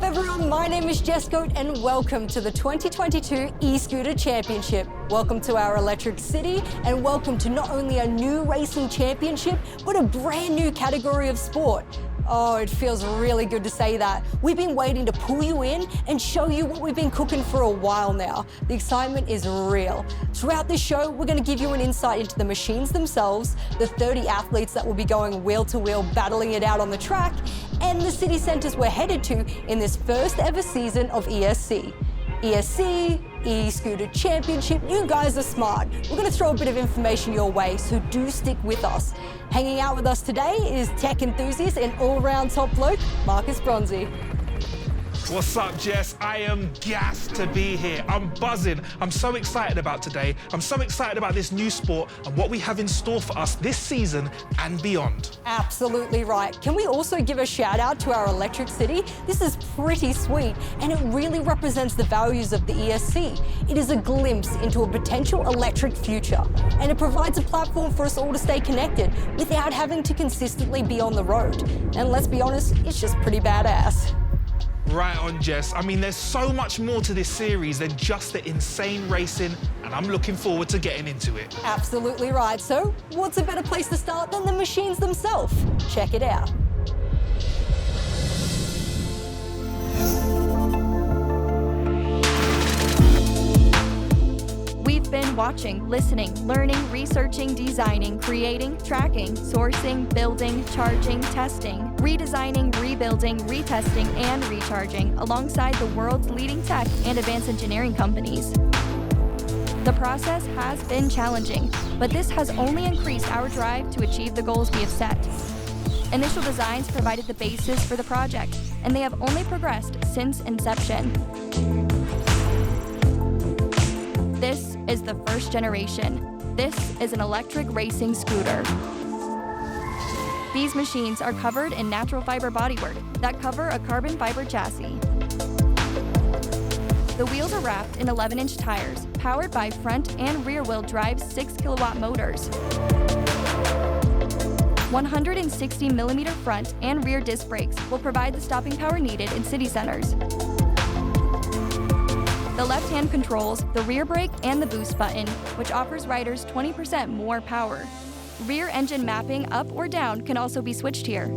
everyone, my name is eSkootr and welcome to the 2022 eScooter Championship. Welcome to our Electrik City and welcome to not only a new racing championship, but a brand new category of sport. Oh, it feels really good to say that. We've been waiting to pull you in and show you what we've been cooking for a while now. The excitement is real. Throughout this show, we're going to give you an insight into the machines themselves, the 30 athletes that will be going wheel to wheel, battling it out on the track, and the city centres we're headed to in this first ever season of eSC. eSC, eScooter Championship, you guys are smart. We're going to throw a bit of information your way, so do stick with us. Hanging out with us today is tech enthusiast and all-round top bloke, Marcus Bronzy. What's up, Jess? I am gassed to be here. I'm buzzing. I'm so excited about today. I'm so excited about this new sport and what we have in store for us this season and beyond. Absolutely right. Can we also give a shout out to our Electrik City? This is pretty sweet and it really represents the values of the eSC. It is a glimpse into a potential electric future and it provides a platform for us all to stay connected without having to consistently be on the road. And let's be honest, it's just pretty badass. Right on, Jess. I mean, there's so much more to this series than just the insane racing, and I'm looking forward to getting into it. Absolutely right. So, what's a better place to start than the machines themselves? Check it out. We've been watching, listening, learning, researching, designing, creating, tracking, sourcing, building, charging, testing, redesigning, rebuilding, retesting, and recharging alongside the world's leading tech and advanced engineering companies. The process has been challenging, but this has only increased our drive to achieve the goals we have set. Initial designs provided the basis for the project, and they have only progressed since inception. This is the first generation. This is an electric racing scooter. These machines are covered in natural fiber bodywork that cover a carbon fiber chassis. The wheels are wrapped in 11-inch tires, powered by front and rear-wheel drive 6-kilowatt motors. 160-millimeter front and rear disc brakes will provide the stopping power needed in city centers. The left hand controls the rear brake and the boost button, which offers riders 20% more power. Rear engine mapping up or down can also be switched here.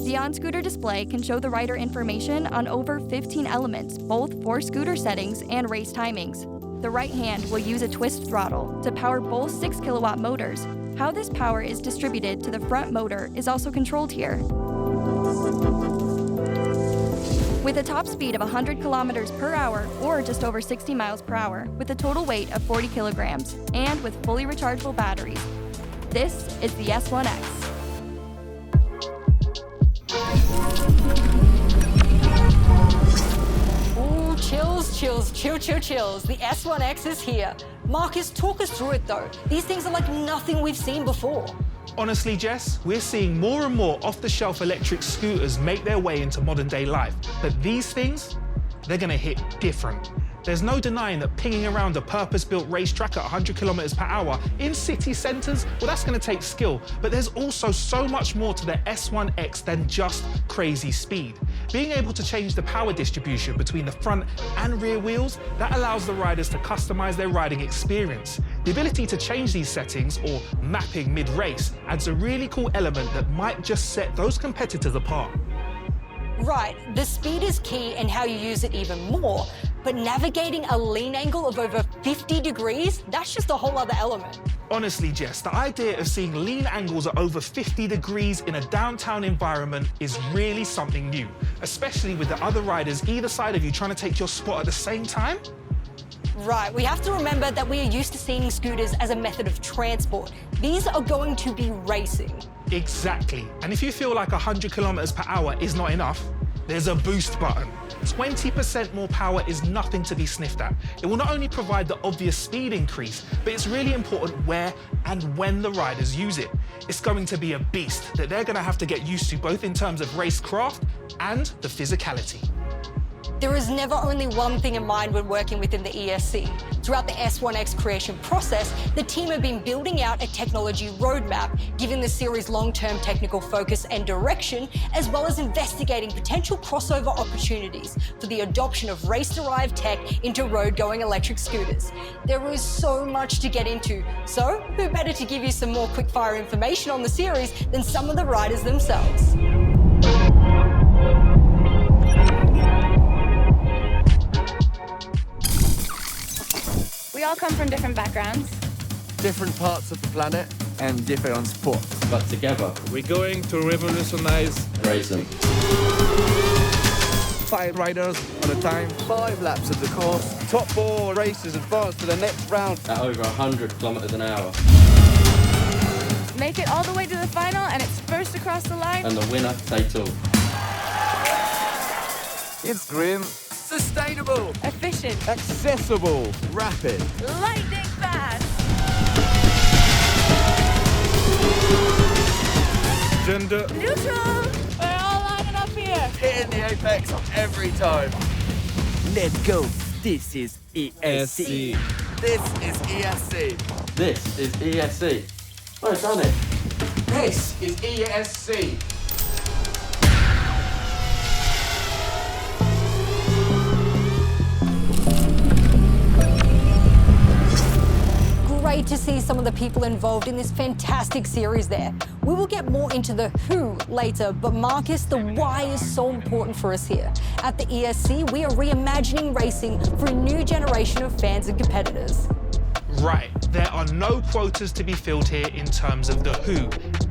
The on-scooter display can show the rider information on over 15 elements, both for scooter settings and race timings. The right hand will use a twist throttle to power both 6-kilowatt motors. How this power is distributed to the front motor is also controlled here. With a top speed of 100 kilometers per hour or just over 60 miles per hour, with a total weight of 40 kilograms, and with fully rechargeable batteries. This is the S1X. Ooh, chills, chills, chill, chill, chills. The S1X is here. Marcus, talk us through it though. These things are like nothing we've seen before. Honestly, Jess, we're seeing more and more off-the-shelf electric scooters make their way into modern-day life. But these things, they're going to hit different. There's no denying that pinging around a purpose-built racetrack at 100 kilometers per hour in city centres, well, that's going to take skill. But there's also so much more to the S1X than just crazy speed. Being able to change the power distribution between the front and rear wheels, that allows the riders to customise their riding experience. The ability to change these settings, or mapping mid-race, adds a really cool element that might just set those competitors apart. Right, the speed is key and how you use it even more, but navigating a lean angle of over 50 degrees, that's just a whole other element. Honestly, Jess, the idea of seeing lean angles at over 50 degrees in a downtown environment is really something new, especially with the other riders either side of you trying to take your spot at the same time. Right, we have to remember that we are used to seeing scooters as a method of transport. These are going to be racing. Exactly. And if you feel like 100 kilometers per hour is not enough, there's a boost button. 20% more power is nothing to be sniffed at. It will not only provide the obvious speed increase, but it's really important where and when the riders use it. It's going to be a beast that they're going to have to get used to, both in terms of racecraft and the physicality. There is never only one thing in mind when working within the eSC. Throughout the S1X creation process, the team have been building out a technology roadmap, giving the series long-term technical focus and direction, as well as investigating potential crossover opportunities for the adoption of race-derived tech into road-going electric scooters. There is so much to get into, so who better to give you some more quick-fire information on the series than some of the riders themselves. We all come from different backgrounds, different parts of the planet, and different sports. But together, we're going to revolutionize racing. 5 riders on a time, 5 laps of the course. Top 4 racers advance to the next round. At over 100 kilometers an hour. make it all the way to the final, and it's first across the line. And the winner takes all. It's green, sustainable, Efficient. accessible, rapid. Lightning fast. gender Neutral. We're all lining up here. Hitting the apex every time. Let's go. This is eSC. This is eSC. This is eSC. Oh, it's done it. This is eSC. Great to see some of the people involved in this fantastic series there. We will get more into the who later, but Marcus, the why is so important for us here. At the eSC, we are reimagining racing for a new generation of fans and competitors. Right, there are no quotas to be filled here in terms of the who.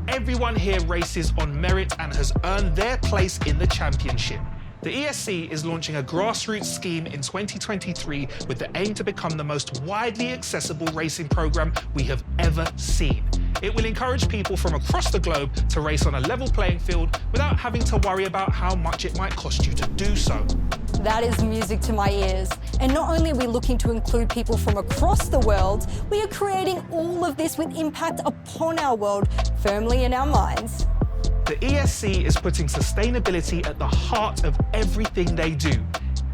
Everyone here races on merit and has earned their place in the championship. The eSC is launching a grassroots scheme in 2023 with the aim to become the most widely accessible racing program we have ever seen. It will encourage people from across the globe to race on a level playing field without having to worry about how much it might cost you to do so. That is music to my ears. And not only are we looking to include people from across the world, we are creating all of this with impact upon our world firmly in our minds. The eSC is putting sustainability at the heart of everything they do.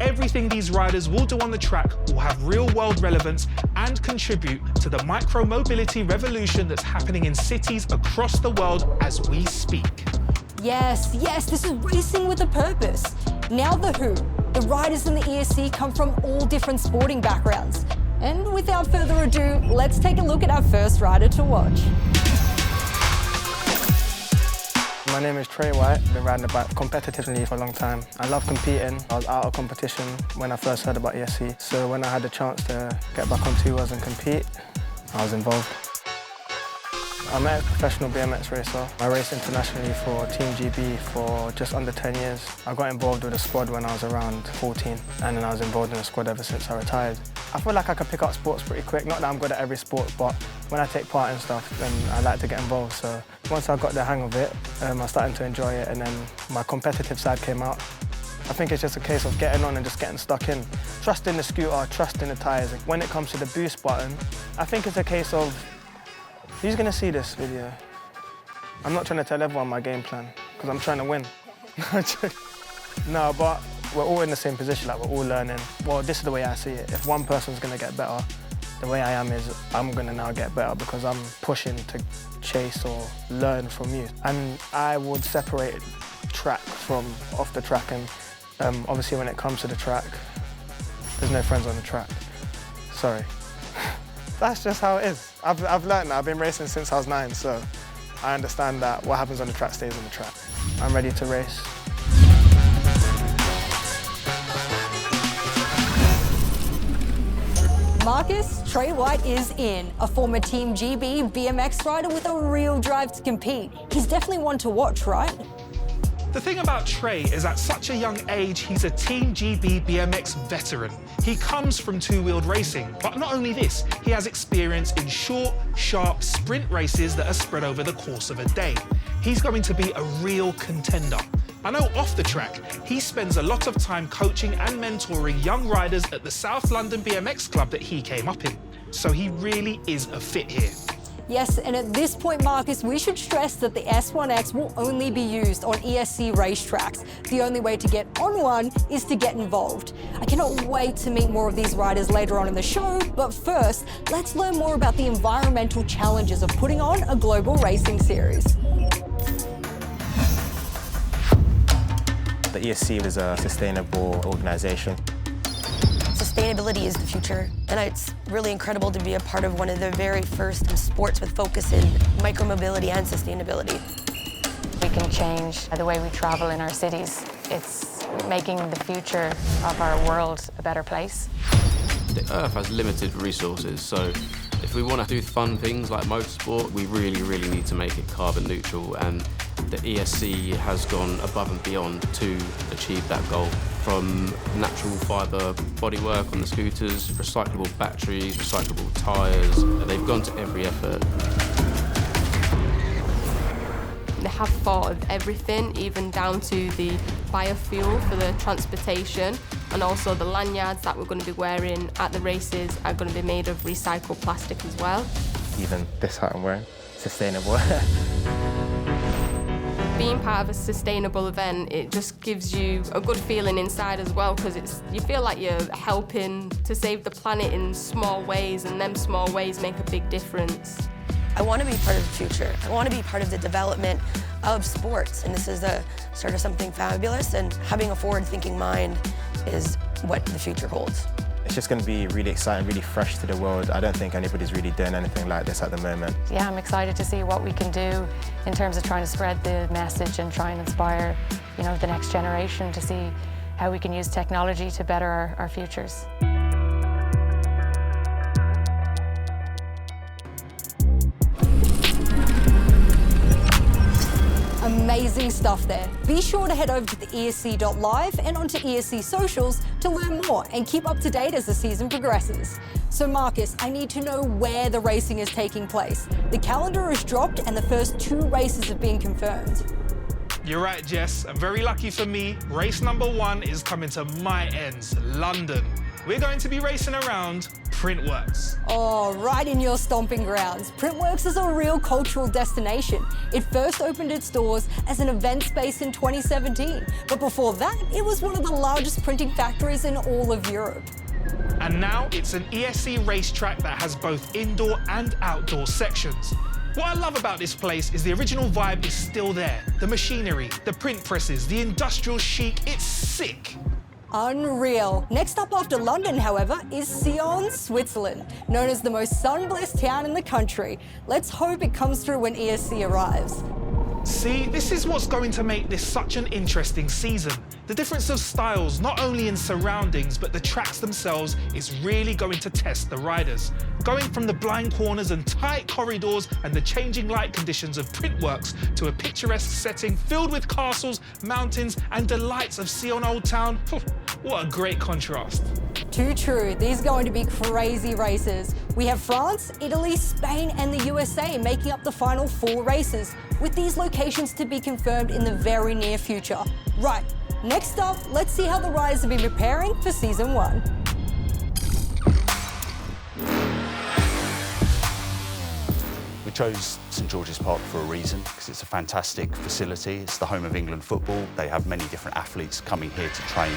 Everything these riders will do on the track will have real-world relevance and contribute to the micro-mobility revolution that's happening in cities across the world as we speak. Yes, this is racing with a purpose. Now the who. The riders in the eSC come from all different sporting backgrounds. And without further ado, let's take a look at our first rider to watch. My name is Whyte. I've been riding a bike competitively for a long time. I love competing. I was out of competition when I first heard about eSC. So when I had the chance to get back on 2 wheels and compete, I was involved. I'm a professional BMX racer. I raced internationally for Team GB for just under 10 years. I got involved with a squad when I was around 14, and then I was involved in a squad ever since I retired. I feel like I can pick up sports pretty quick. Not that I'm good at every sport, but when I take part in stuff, then I like to get involved. So once I got the hang of it, I started to enjoy it, and then my competitive side came out. I think it's just a case of getting on and just getting stuck in. Trusting the scooter, trusting the tyres. When it comes to the boost button, I think it's a case of, who's going to see this video? I'm not trying to tell everyone my game plan, because I'm trying to win. No, but we're all in the same position, like we're all learning. Well, this is the way I see it. If one person's going to get better, the way I am is I'm going to now get better because I'm pushing to chase or learn from you. And I would separate track from off the track, and obviously when it comes to the track, there's no friends on the track. Sorry. That's just how it is. I've learned that. I've been racing since I was 9, so I understand that what happens on the track stays on the track. I'm ready to race. Marcus, Whyte is in, a former Team GB BMX rider with a real drive to compete. He's definitely one to watch, right? The thing about Trey is at such a young age, he's a Team GB BMX veteran. He comes from two-wheeled racing, but not only this, he has experience in short, sharp sprint races that are spread over the course of a day. He's going to be a real contender. I know off the track, he spends a lot of time coaching and mentoring young riders at the South London BMX club that he came up in. So he really is a fit here. Yes, and at this point, Marcus, we should stress that the S1X will only be used on ESC racetracks. The only way to get on one is to get involved. I cannot wait to meet more of these riders later on in the show, but first, let's learn more about the environmental challenges of putting on a global racing series. The ESC is a sustainable organization. Sustainability is the future, and it's really incredible to be a part of one of the very first sports with focus in micromobility and sustainability. We can change the way we travel in our cities. It's making the future of our world a better place. The Earth has limited resources, so if we want to do fun things like motorsport, we really need to make it carbon neutral, and the ESC has gone above and beyond to achieve that goal. From natural fibre bodywork on the scooters, recyclable batteries, recyclable tyres, they've gone to every effort. They have thought of everything, even down to the biofuel for the transportation, and also the lanyards that we're going to be wearing at the races are going to be made of recycled plastic as well. Even this hat I'm wearing, sustainable. Being part of a sustainable event, it just gives you a good feeling inside as well, because you feel like you're helping to save the planet in small ways, and them small ways make a big difference. I want to be part of the future. I want to be part of the development of sports, and this is the start of something fabulous, and having a forward-thinking mind is what the future holds. It's just going to be really exciting, really fresh to the world. I don't think anybody's really doing anything like this at the moment. Yeah, I'm excited to see what we can do in terms of trying to spread the message and try and inspire, the next generation to see how we can use technology to better our futures. Amazing stuff there. Be sure to head over to the ESC.live and onto ESC socials to learn more and keep up to date as the season progresses. So Marcus, I need to know where the racing is taking place. The calendar is dropped and the first 2 races have been confirmed. You're right, Jess, and very lucky for me, race number 1 is coming to my ends, London. We're going to be racing around Printworks. Oh, right in your stomping grounds. Printworks is a real cultural destination. It first opened its doors as an event space in 2017, but before that, it was one of the largest printing factories in all of Europe. And now it's an ESC racetrack that has both indoor and outdoor sections. What I love about this place is the original vibe is still there. The machinery, the print presses, the industrial chic, it's sick. Unreal. Next up after London, however, is Sion, Switzerland, known as the most sun-blessed town in the country. Let's hope it comes through when ESC arrives. See, this is what's going to make this such an interesting season. The difference of styles, not only in surroundings, but the tracks themselves, is really going to test the riders. Going from the blind corners and tight corridors and the changing light conditions of Printworks to a picturesque setting filled with castles, mountains, and delights of Sion Old Town. What a great contrast. Too true. These are going to be crazy races. We have France, Italy, Spain, and the USA making up the final 4 races, with these locations to be confirmed in the very near future. Right, next up, let's see how the riders have been preparing for season 1. We chose St George's Park for a reason, because it's a fantastic facility. It's the home of England football. They have many different athletes coming here to train.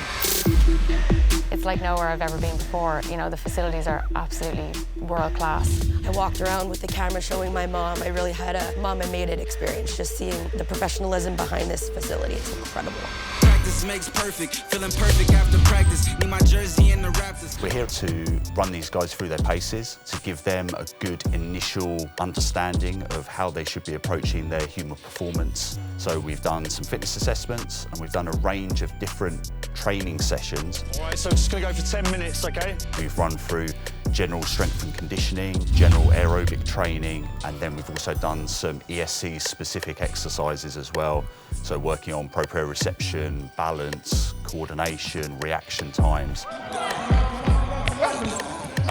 It's like nowhere I've ever been before. The facilities are absolutely world class. I walked around with the camera showing my mom. I really had a mom and made it experience, just seeing the professionalism behind this facility. It's incredible. Practice makes perfect, feeling perfect after practice. Need my jersey and the Raptors. We're here to run these guys through their paces, to give them a good initial understanding of how they should be approaching their human performance. So we've done some fitness assessments and we've done a range of different training sessions. All right, so just gonna go for 10 minutes, okay? We've run through general strength and conditioning, general aerobic training, and then we've also done some ESC specific exercises as well. So working on proprioception, balance, coordination, reaction times.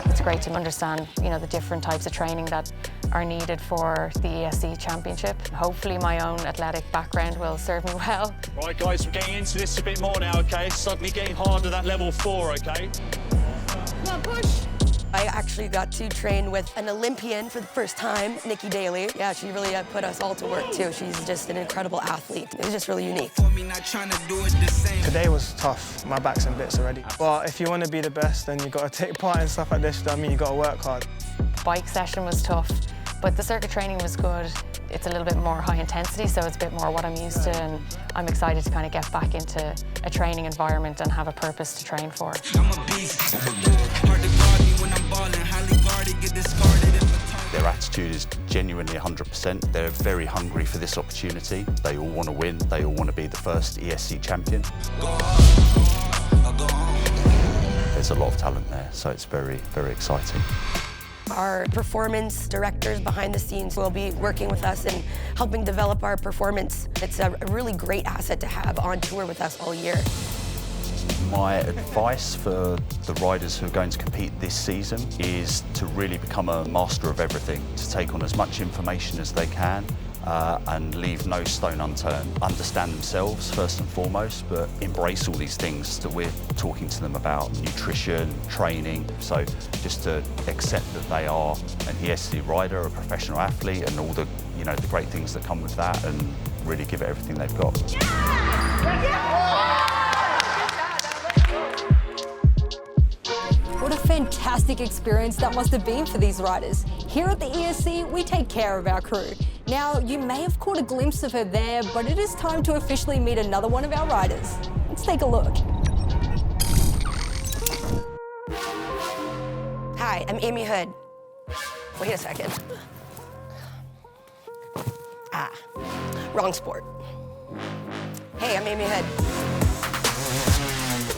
It's great to understand, the different types of training that are needed for the ESC Championship. Hopefully my own athletic background will serve me well. Right, guys, we're getting into this a bit more now, okay? Suddenly getting harder, that level 4, okay? Come on, push. I actually got to train with an Olympian for the first time, Nicci Daly. Yeah, she really put us all to work too. She's just an incredible athlete. It was just really unique. Today was tough. My back's in bits already. But if you want to be the best, then you've got to take part in stuff like this. I mean, you've got to work hard. Bike session was tough, but the circuit training was good. It's a little bit more high intensity, so it's a bit more what I'm used to, and I'm excited to kind of get back into a training environment and have a purpose to train for. Their attitude is genuinely 100%. They're very hungry for this opportunity. They all want to win. They all want to be the first eSC champion. There's a lot of talent there, so it's very, very exciting. Our performance directors behind the scenes will be working with us and helping develop our performance. It's a really great asset to have on tour with us all year. My advice for the riders who are going to compete this season is to really become a master of everything, to take on as much information as they can and leave no stone unturned. Understand themselves first and foremost, but embrace all these things that we're talking to them about, nutrition, training. So just to accept that they are an eSC rider, a professional athlete, and all the, the great things that come with that, and really give it everything they've got. What a fantastic experience that must have been for these riders. Here at the eSC, we take care of our crew. Now, you may have caught a glimpse of her there, but it is time to officially meet another one of our riders. Let's take a look. Hi, I'm Amy Houde. Wait a second. Wrong sport. Hey, I'm Amy Houde.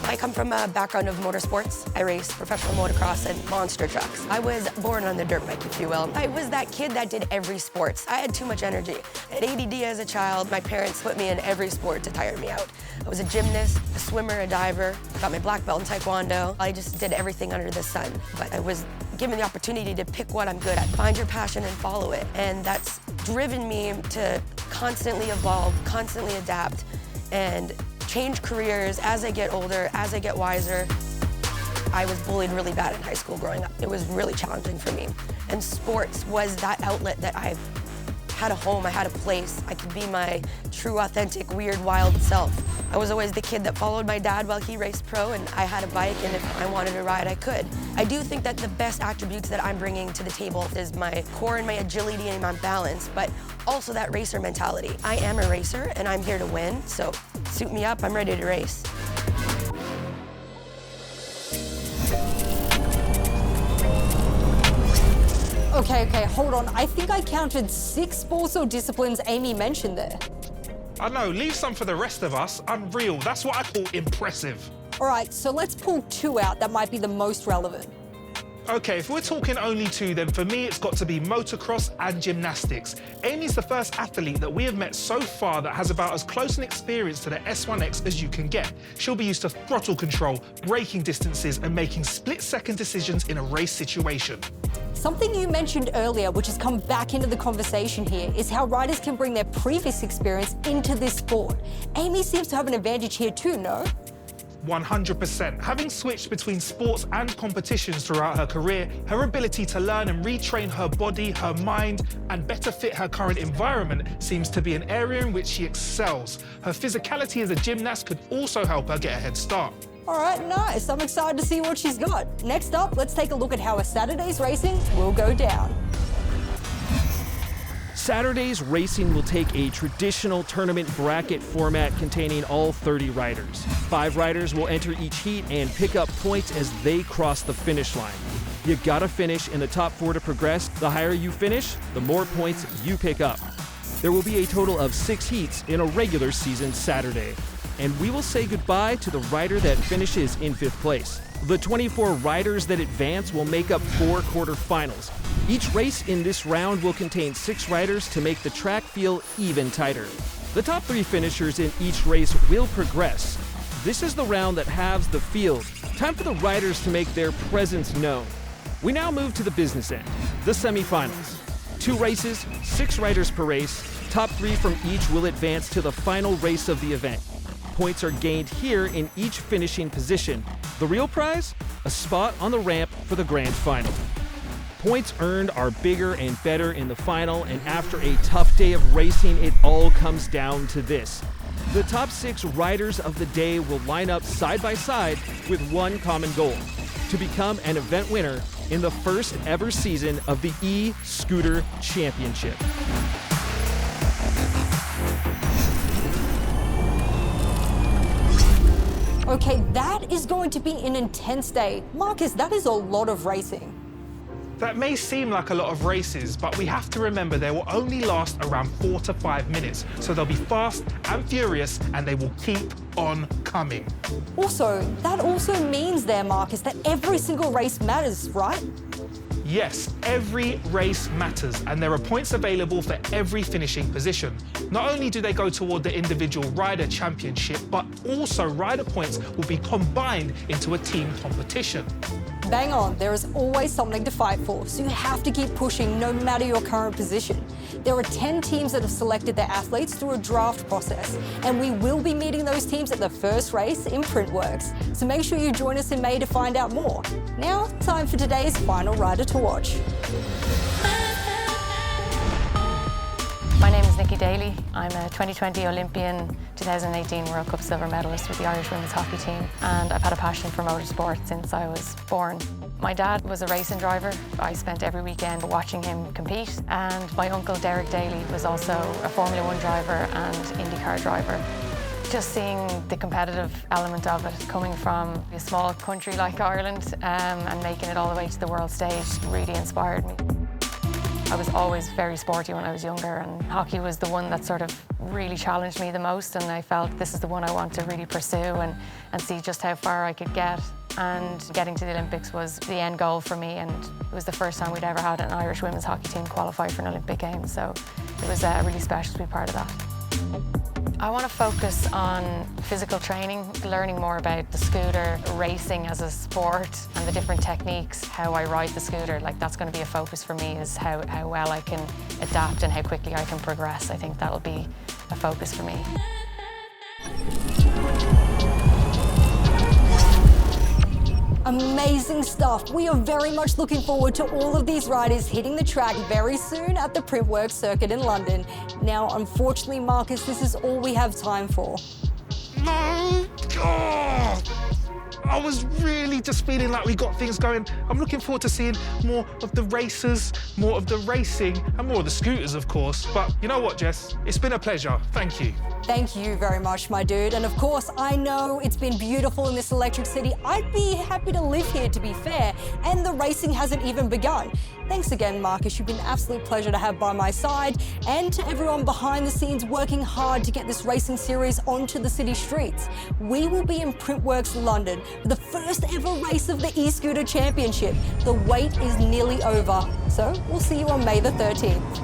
I come from a background of motorsports. I race professional motocross and monster trucks. I was born on the dirt bike, if you will. I was that kid that did every sport. I had too much energy. I had ADD as a child. My parents put me in every sport to tire me out. I was a gymnast, a swimmer, a diver. I got my black belt in Taekwondo. I just did everything under the sun. But I was given the opportunity to pick what I'm good at. Find your passion and follow it. And that's driven me to constantly evolve, constantly adapt, and change careers as I get older, as I get wiser. I was bullied really bad in high school growing up. It was really challenging for me. And sports was that outlet that I had a home, I had a place. I could be my true, authentic, weird, wild self. I was always the kid that followed my dad while he raced pro, and I had a bike, and if I wanted to ride, I could. I do think that the best attributes that I'm bringing to the table is my core and my agility and my balance, but also that racer mentality. I am a racer, and I'm here to win, so suit me up, I'm ready to race. Okay, hold on. I think I counted 6 sports or disciplines Amy mentioned there. I know, leave some for the rest of us. Unreal, that's what I call impressive. All right, so let's pull 2 out that might be the most relevant. Okay, if we're talking only 2, then for me it's got to be motocross and gymnastics. Amy's the first athlete that we have met so far that has about as close an experience to the S1X as you can get. She'll be used to throttle control, braking distances, and making split-second decisions in a race situation. Something you mentioned earlier, which has come back into the conversation here, is how riders can bring their previous experience into this sport. Amy seems to have an advantage here too, no? 100%. Having switched between sports and competitions throughout her career, her ability to learn and retrain her body, her mind, and better fit her current environment seems to be an area in which she excels. Her physicality as a gymnast could also help her get a head start. All right, nice. I'm excited to see what she's got. Next up, let's take a look at how a Saturday's racing will go down. Saturday's racing will take a traditional tournament bracket format containing all 30 riders. 5 riders will enter each heat and pick up points as they cross the finish line. You gotta finish in the top 4 to progress. The higher you finish, the more points you pick up. There will be a total of 6 heats in a regular season Saturday. And we will say goodbye to the rider that finishes in 5th place. The 24 riders that advance will make up 4 quarterfinals. Each race in this round will contain 6 riders to make the track feel even tighter. The top 3 finishers in each race will progress. This is the round that halves the field. Time for the riders to make their presence known. We now move to the business end, the semifinals. 2 races, 6 riders per race. Top 3 from each will advance to the final race of the event. Points are gained here in each finishing position, The real prize? A spot on the ramp for the grand final. Points earned are bigger and better in the final, and after a tough day of racing, it all comes down to this. The top 6 riders of the day will line up side by side with one common goal: to become an event winner in the first ever season of the eScooter Championship. Okay, that is going to be an intense day. Marcus, that is a lot of racing. That may seem like a lot of races, but we have to remember they will only last around 4 to 5 minutes. So they'll be fast and furious, and they will keep on coming. Also, that also means there, Marcus, that every single race matters, right? Yes, every race matters, and there are points available for every finishing position. Not only do they go toward the individual rider championship, but also rider points will be combined into a team competition. Bang on, there is always something to fight for, so you have to keep pushing no matter your current position. There are 10 teams that have selected their athletes through a draft process, and we will be meeting those teams at the first race in Printworks. So make sure you join us in May to find out more. Now, time for today's final rider to watch. My name is Nicci Daly. I'm a 2020 Olympian, 2018 World Cup silver medalist with the Irish women's hockey team, and I've had a passion for motorsport since I was born. My dad was a racing driver. I spent every weekend watching him compete, and my uncle Derek Daly was also a Formula 1 driver and IndyCar driver. Just seeing the competitive element of it, coming from a small country like Ireland and making it all the way to the world stage, really inspired me. I was always very sporty when I was younger, and hockey was the one that sort of really challenged me the most, and I felt this is the one I want to really pursue and see just how far I could get. And getting to the Olympics was the end goal for me, and it was the first time we'd ever had an Irish women's hockey team qualify for an Olympic Games, so it was really special to be part of that. I want to focus on physical training, learning more about the scooter, racing as a sport and the different techniques, how I ride the scooter. Like, that's going to be a focus for me, is how well I can adapt and how quickly I can progress. I think that'll be a focus for me. Amazing stuff. We are very much looking forward to all of these riders hitting the track very soon at the Printworks circuit in London. Now, unfortunately, Marcus, this is all we have time for. No! Oh, I was really just feeling like we got things going. I'm looking forward to seeing more of the racers, more of the racing, and more of the scooters, of course. But you know what, Jess? It's been a pleasure. Thank you. Thank you very much, my dude. And of course, I know it's been beautiful in this Electrik City. I'd be happy to live here, to be fair, and the racing hasn't even begun. Thanks again, Marcus. You've been an absolute pleasure to have by my side, and to everyone behind the scenes working hard to get this racing series onto the city streets. We will be in Printworks London for the first ever race of the eScooter Championship. The wait is nearly over, so we'll see you on May the 13th.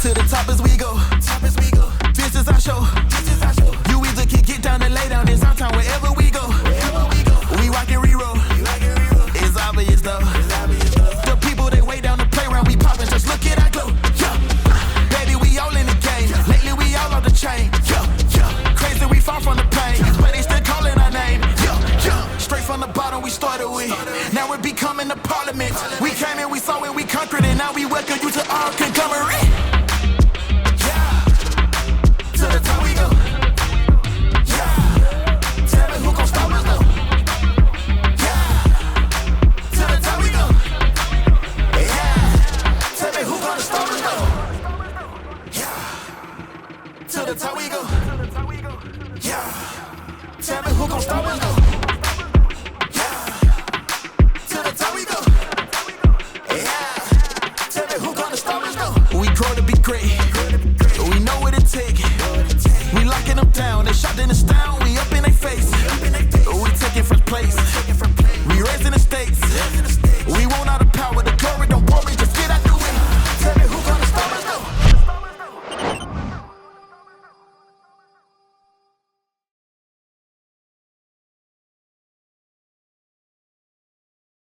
To the top as we go. This is our show. You either can get down and lay down in sometime wherever we go. We rock and re-roll. It's obvious though. The people they way down the playground, we poppin', just look at our glow. Baby, we all in the game. Lately we all off the chain. Crazy, we fall from the pain, but they still calling our name. Straight from the bottom we started with. Now we're becoming the parliament. We came in, we saw it, we conquered it. Now we welcome you to our conglomerate. To the top we go. Tell me who gon' stop us though. To the top we go. Tell me who gonna stop us though. To the top we go. Tell me who gon' stop us though. To the top we go. To We racing the